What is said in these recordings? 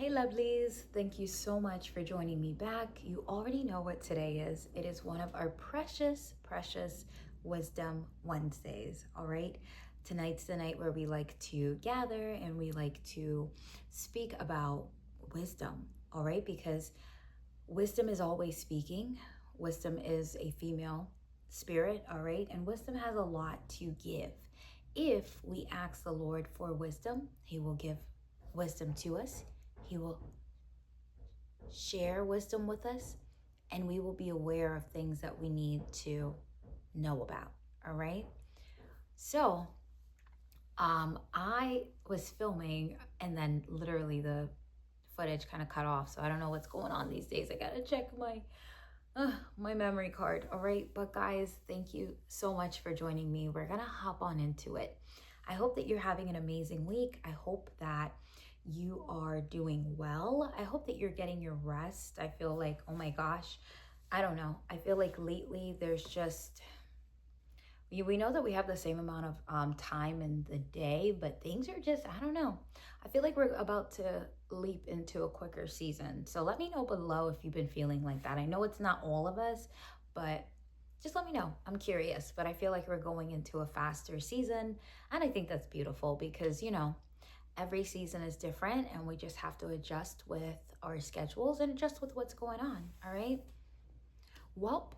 Hey lovelies, thank you so much for joining me back. You already know what today is. It is one of our precious Wisdom Wednesdays, all right? Tonight's the night where we like to gather and we like to speak about wisdom, all right? Because wisdom is always speaking. Wisdom is a female spirit, all right? And wisdom has a lot to give. If we ask the Lord for wisdom, He will give wisdom to us. He will share wisdom with us, and we will be aware of things that we need to know about. All right. So, I was filming, and then literally the footage kind of cut off. So I don't know what's going on these days. I gotta check my memory card. All right. But guys, thank you so much for joining me. We're gonna hop on into it. I hope that you're having an amazing week. I hope that you are doing well. I hope that you're getting your rest. I feel like, oh my gosh, I don't know. I feel like lately there's just, we know that we have the same amount of time in the day, but things are just, I don't know. I feel like we're about to leap into a quicker season. So let me know below if you've been feeling like that. I know it's not all of us, but just let me know. I'm curious, but I feel like we're going into a faster season. And I think that's beautiful because, every season is different and we just have to adjust with our schedules and adjust with what's going on. All right. Well,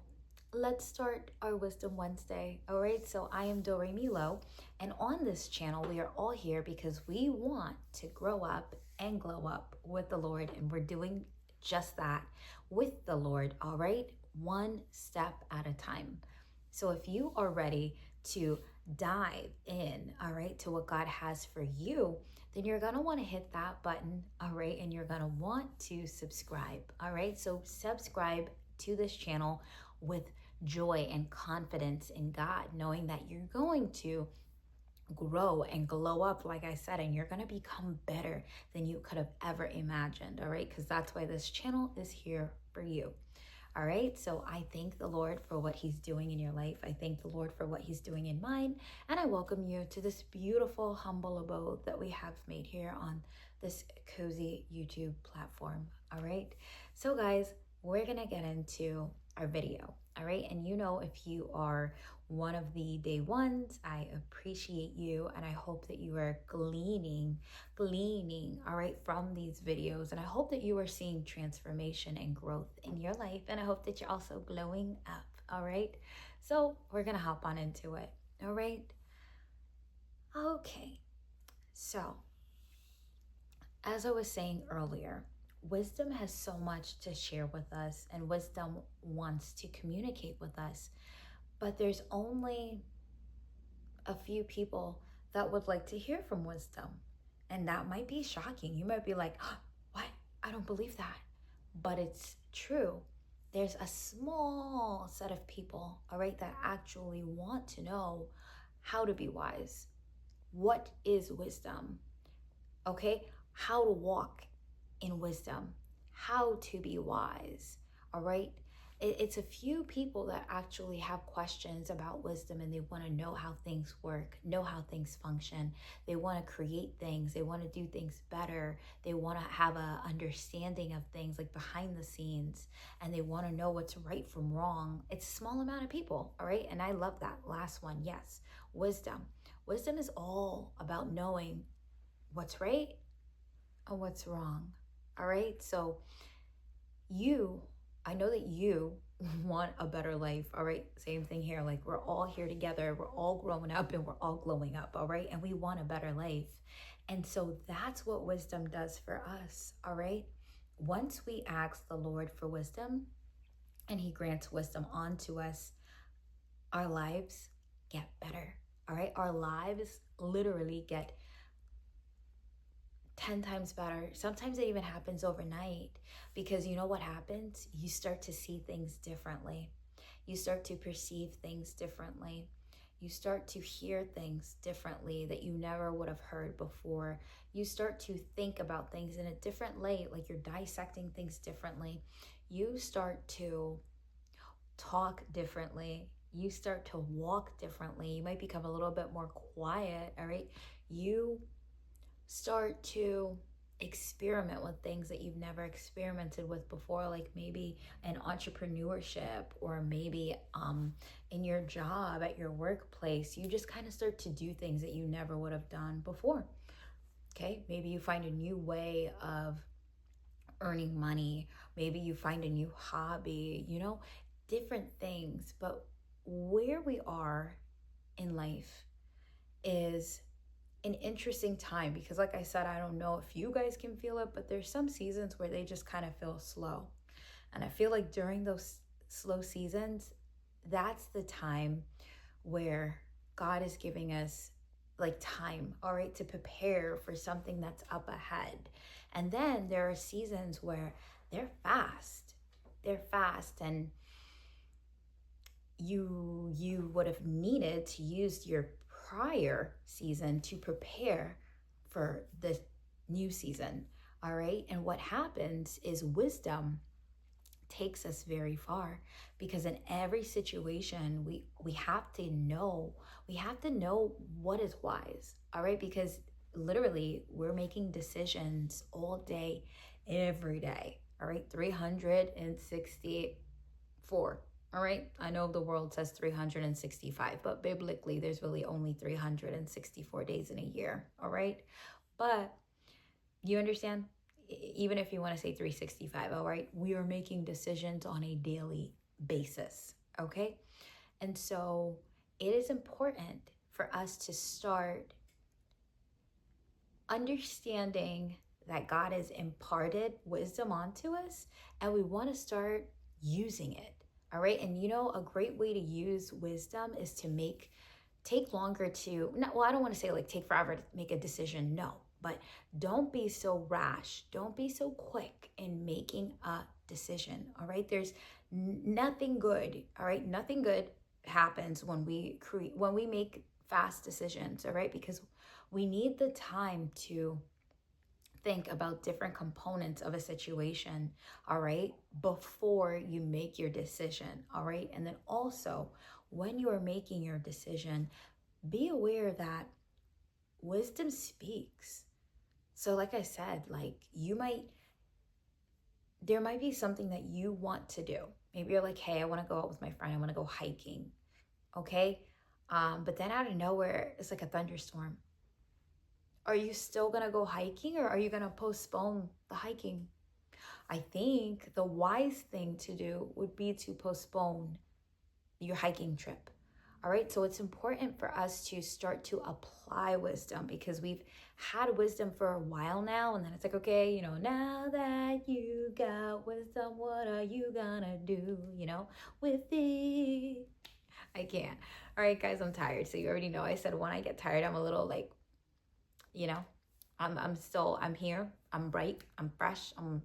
let's start our Wisdom Wednesday. All right. So I am Doreen Milo, and on this channel, we are all here because we want to grow up and glow up with the Lord. And we're doing just that with the Lord. All right. One step at a time. So if you are ready to dive in, all right, to what God has for you, then you're going to want to hit that button, all right, and you're going to want to subscribe, all right? So subscribe to this channel with joy and confidence in God, knowing that you're going to grow and glow up, like I said, and you're going to become better than you could have ever imagined, all right? Because that's why this channel is here for you. All right, so I thank the Lord for what He's doing in your life. I thank the Lord for what He's doing in mine. And I welcome you to this beautiful, humble abode that we have made here on this cozy YouTube platform. All right, so guys, we're going to get into our video. All right, and if you are one of the day ones, I appreciate you, and I hope that you are gleaning, all right, from these videos, and I hope that you are seeing transformation and growth in your life, and I hope that you're also glowing up. All right, so we're gonna hop on into it. All right, okay, so as I was saying earlier, wisdom has so much to share with us, and wisdom wants to communicate with us, but there's only a few people that would like to hear from wisdom. And that might be shocking. You might be like, oh, what? I don't believe that. But it's true. There's a small set of people, all right, that actually want to know how to be wise. What is wisdom? Okay? How to walk in wisdom. How to be wise. All right? It's a few people that actually have questions about wisdom, and they want to know how things work, know how things function. They want to create things. They want to do things better. They want to have a understanding of things like behind the scenes, and they want to know what's right from wrong. It's a small amount of people, all right? And I love that last one. Yes, wisdom. Wisdom is all about knowing what's right and what's wrong, all right? So I know that you want a better life, all right? Same thing here. Like, we're all here together. We're all growing up and we're all glowing up, all right? And we want a better life. And so that's what wisdom does for us, all right? Once we ask the Lord for wisdom and He grants wisdom onto us, our lives get better, all right? Our lives literally get 10 times better. Sometimes it even happens overnight, because you know what happens? You start to see things differently. You start to perceive things differently. You start to hear things differently that you never would have heard before. You start to think about things in a different light, like you're dissecting things differently. You start to talk differently. You start to walk differently. You might become a little bit more quiet, all right? You start to experiment with things that you've never experimented with before, like maybe an entrepreneurship, or maybe in your job, at your workplace, you just kind of start to do things that you never would have done before. Okay, maybe you find a new way of earning money, maybe you find a new hobby, different things. But where we are in life is an interesting time, because like I said, I don't know if you guys can feel it, but there's some seasons where they just kind of feel slow. And I feel like during those slow seasons, that's the time where God is giving us like time, all right, to prepare for something that's up ahead. And then there are seasons where they're fast. And you would have needed to use your prior season to prepare for the new season. All right. And what happens is wisdom takes us very far, because in every situation we have to know what is wise. All right. Because literally we're making decisions all day, every day. All right. 364. All right. I know the world says 365, but biblically there's really only 364 days in a year. All right. But you understand? Even if you want to say 365, all right, we are making decisions on a daily basis. Okay. And so it is important for us to start understanding that God has imparted wisdom onto us, and we want to start using it. All right. And a great way to use wisdom is to take longer to, I don't want to say like take forever to make a decision. No, but don't be so rash. Don't be so quick in making a decision. All right. There's nothing good. All right. Nothing good happens when we make fast decisions. All right. Because we need the time to think about different components of a situation, all right, before you make your decision, all right? And then also, when you are making your decision, be aware that wisdom speaks. So like I said, like there might be something that you want to do. Maybe you're like, hey, I want to go out with my friend. I want to go hiking, okay? But then out of nowhere, it's like a thunderstorm. Are you still going to go hiking, or are you going to postpone the hiking? I think the wise thing to do would be to postpone your hiking trip. All right. So it's important for us to start to apply wisdom, because we've had wisdom for a while now. And then it's like, okay, now that you got wisdom, what are you going to do, with it? I can't. All right, guys, I'm tired. So you already know I said when I get tired, I'm a little like, I'm here, I'm bright, I'm fresh, I'm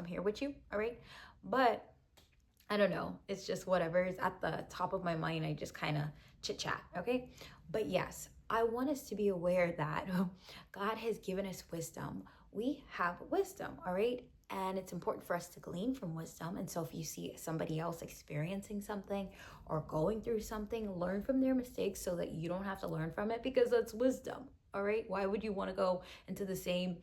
here with you. All right. But I don't know, it's just whatever is at the top of my mind. I just kind of chit chat. Okay. But yes, I want us to be aware that God has given us wisdom. We have wisdom. All right. And it's important for us to glean from wisdom. And so if you see somebody else experiencing something or going through something, learn from their mistakes so that you don't have to learn from it, because that's wisdom. All right. Why would you want to go into the same,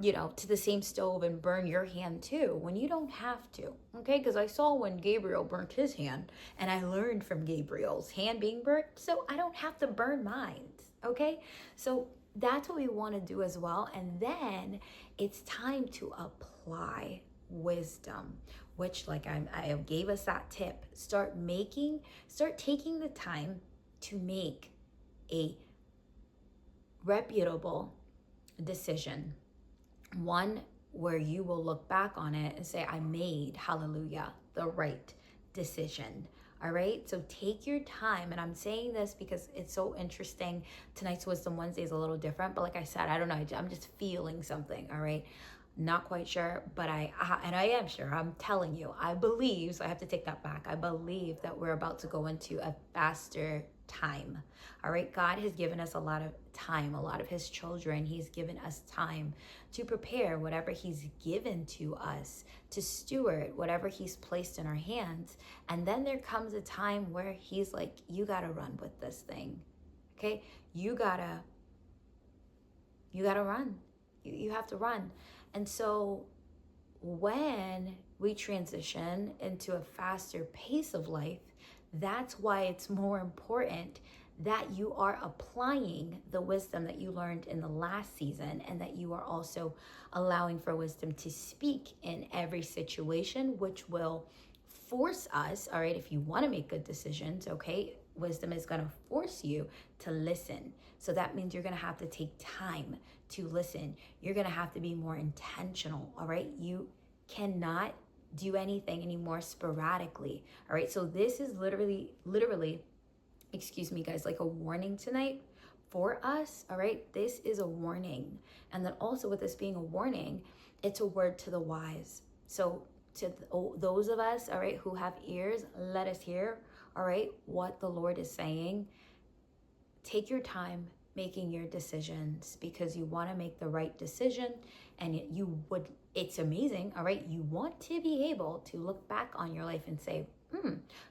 to the same stove and burn your hand too, when you don't have to? Okay. Because I saw when Gabriel burnt his hand, and I learned from Gabriel's hand being burnt, so I don't have to burn mine. Okay. So that's what we want to do as well. And then it's time to apply wisdom, which, like I gave us that tip, start taking the time to make a reputable decision, one where you will look back on it and say, I made, hallelujah, the right decision. All right. So take your time. And I'm saying this because it's so interesting. Tonight's Wisdom Wednesday is a little different, but like I said, I don't know. I'm just feeling something. All right. Not quite sure, but I am sure. I'm telling you, I believe, so I have to take that back. I believe that we're about to go into a faster time. All right. God has given us a lot of time, a lot of his children. He's given us time to prepare whatever he's given to us, to steward whatever he's placed in our hands. And then there comes a time where he's like, you got to run with this thing. Okay. You gotta you got to run. You have to run. And so when we transition into a faster pace of life, that's why it's more important that you are applying the wisdom that you learned in the last season, and that you are also allowing for wisdom to speak in every situation, which will force us, all right, if you want to make good decisions, okay, wisdom is going to force you to listen. So that means you're going to have to take time to listen. You're going to have to be more intentional, all right? You cannot do anything anymore sporadically, all right? So this is literally, excuse me, guys, like a warning tonight for us, all right? This is a warning. And then also with this being a warning, it's a word to the wise. So to those of us, all right, who have ears, let us hear, all right, what the Lord is saying. Take your time making your decisions, because you want to make the right decision, and it's amazing, all right? You want to be able to look back on your life and say,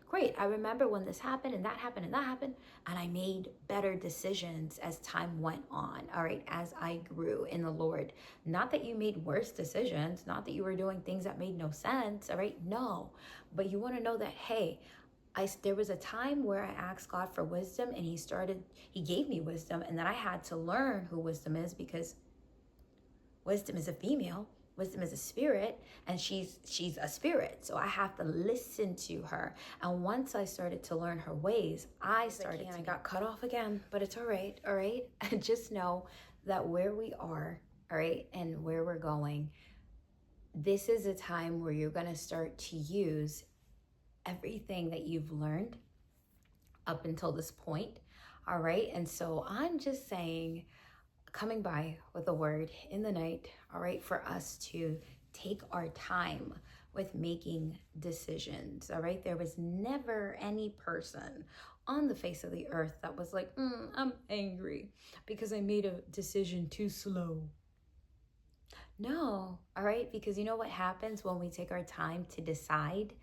great, I remember when this happened and that happened and that happened, and I made better decisions as time went on, all right, as I grew in the Lord. Not that you made worse decisions, not that you were doing things that made no sense, all right? No, but you want to know that, hey, there was a time where I asked God for wisdom, and he gave me wisdom, and then I had to learn who wisdom is, because wisdom is a female, wisdom is a spirit, and she's a spirit. So I have to listen to her. And once I started to learn her ways, I got cut off again, but it's all right. Just know that where we are, all right, and where we're going, this is a time where you're going to start to use everything that you've learned up until this point, all right? And so I'm just saying, coming by with a word in the night, all right, for us to take our time with making decisions, all right? There was never any person on the face of the earth that was like, I'm angry because I made a decision too slow. No, all right? Because you know what happens when we take our time to decide?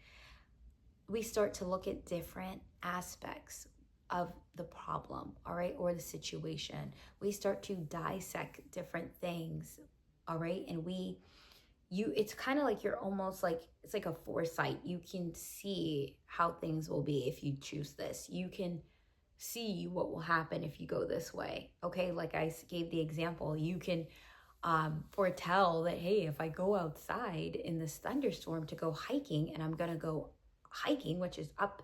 We start to look at different aspects of the problem, all right, or the situation. We start to dissect different things, all right, and it's kind of like you're almost like, it's like a foresight. You can see how things will be if you choose this. You can see what will happen if you go this way, okay? Like I gave the example, you can foretell that, hey, if I go outside in this thunderstorm to go hiking, and I'm gonna go hiking, which is up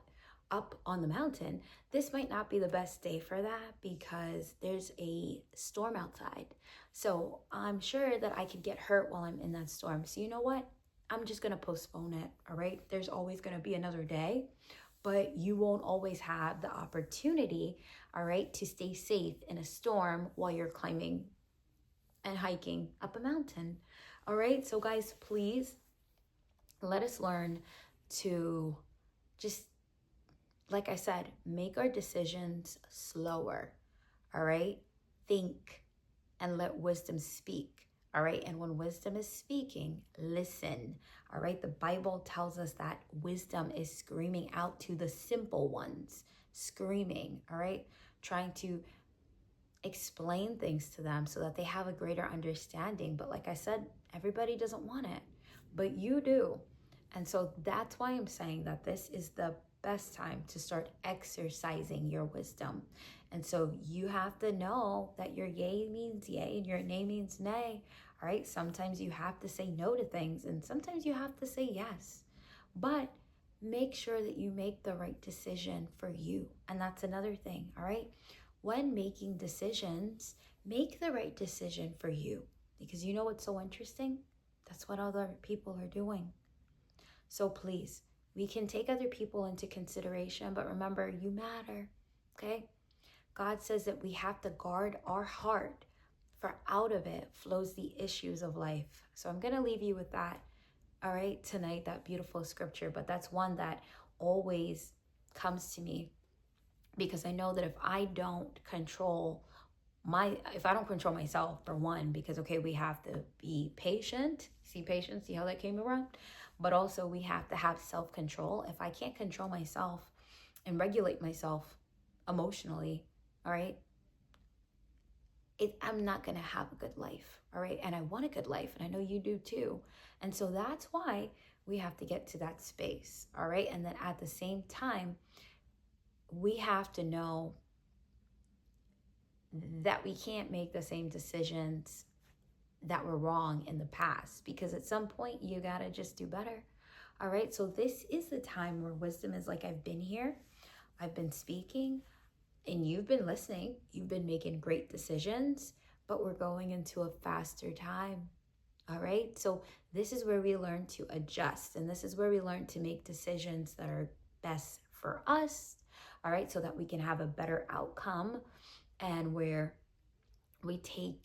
on the mountain, this might not be the best day for that because there's a storm outside. So I'm sure that I could get hurt while I'm in that storm. So you know what? I'm just going to postpone it, all right? There's always going to be another day, but you won't always have the opportunity, all right, to stay safe in a storm while you're climbing and hiking up a mountain, all right? So guys, please let us learn to just, like I said, make our decisions slower, all right? Think and let wisdom speak, all right? And when wisdom is speaking, listen, all right? The Bible tells us that wisdom is screaming out to the simple ones, screaming, all right? Trying to explain things to them so that they have a greater understanding. But like I said, everybody doesn't want it, but you do. And so that's why I'm saying that this is the best time to start exercising your wisdom. And so you have to know that your yay means yay and your nay means nay. All right. Sometimes you have to say no to things, and sometimes you have to say yes. But make sure that you make the right decision for you. And that's another thing. All right. When making decisions, make the right decision for you. Because you know what's so interesting? That's what other people are doing. So please, we can take other people into consideration, but remember, you matter, okay? God says that we have to guard our heart, for out of it flows the issues of life. So I'm going to leave you with that, all right, tonight, that beautiful scripture. But that's one that always comes to me, because I know that if I don't control myself, for one, because, okay, we have to be patient, see how that came around? But also we have to have self-control. If I can't control myself and regulate myself emotionally, all right, I'm not going to have a good life. All right. And I want a good life. And I know you do too. And so that's why we have to get to that space. All right. And then at the same time, we have to know that we can't make the same decisions that were wrong in the past, because at some point you got to just do better. All right. So this is the time where wisdom is like, I've been here, I've been speaking, and you've been listening, you've been making great decisions, but we're going into a faster time. All right. So this is where we learn to adjust, and this is where we learn to make decisions that are best for us. All right. So that we can have a better outcome, and where we take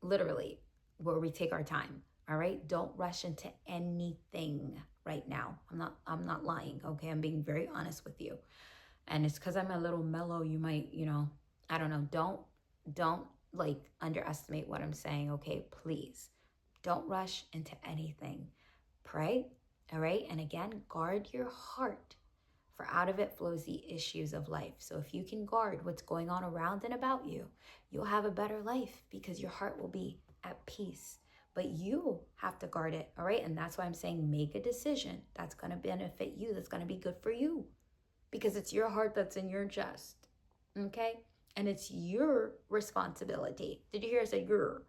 literally where we take our time. All right. Don't rush into anything right now. I'm not lying. Okay. I'm being very honest with you. And it's because I'm a little mellow. You might, I don't know. Don't like underestimate what I'm saying. Okay. Please don't rush into anything. Pray. All right. And again, guard your heart, for out of it flows the issues of life. So if you can guard what's going on around and about you, you'll have a better life, because your heart will be at peace. But you have to guard it, all right? And that's why I'm saying make a decision that's going to benefit you, that's going to be good for you, because it's your heart that's in your chest, okay? And it's your responsibility. Did you hear I say your?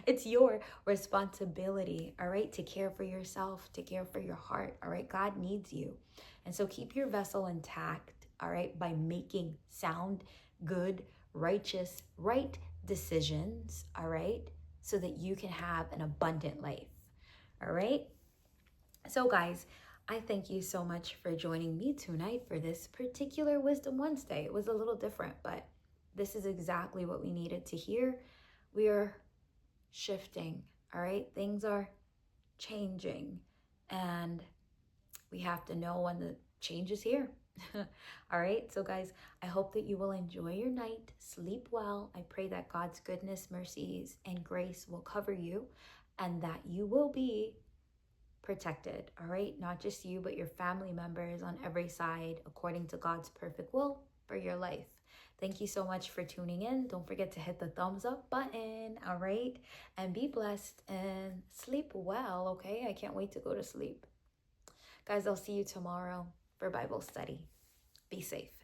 It's your responsibility, all right, to care for yourself, to care for your heart, all right? God needs you. And so keep your vessel intact, all right, by making sound, good, righteous, right decisions, all right, so that you can have an abundant life, all right? So guys, I thank you so much for joining me tonight for this particular Wisdom Wednesday. It was a little different, but this is exactly what we needed to hear. We are shifting, all right? Things are changing, and we have to know when the change is here. All right. So guys, I hope that you will enjoy your night. Sleep well. I pray that God's goodness, mercies, and grace will cover you, and that you will be protected. All right. Not just you, but your family members on every side, according to God's perfect will for your life. Thank you so much for tuning in. Don't forget to hit the thumbs up button. All right. And be blessed and sleep well. Okay. I can't wait to go to sleep. Guys, I'll see you tomorrow for Bible study. Be safe.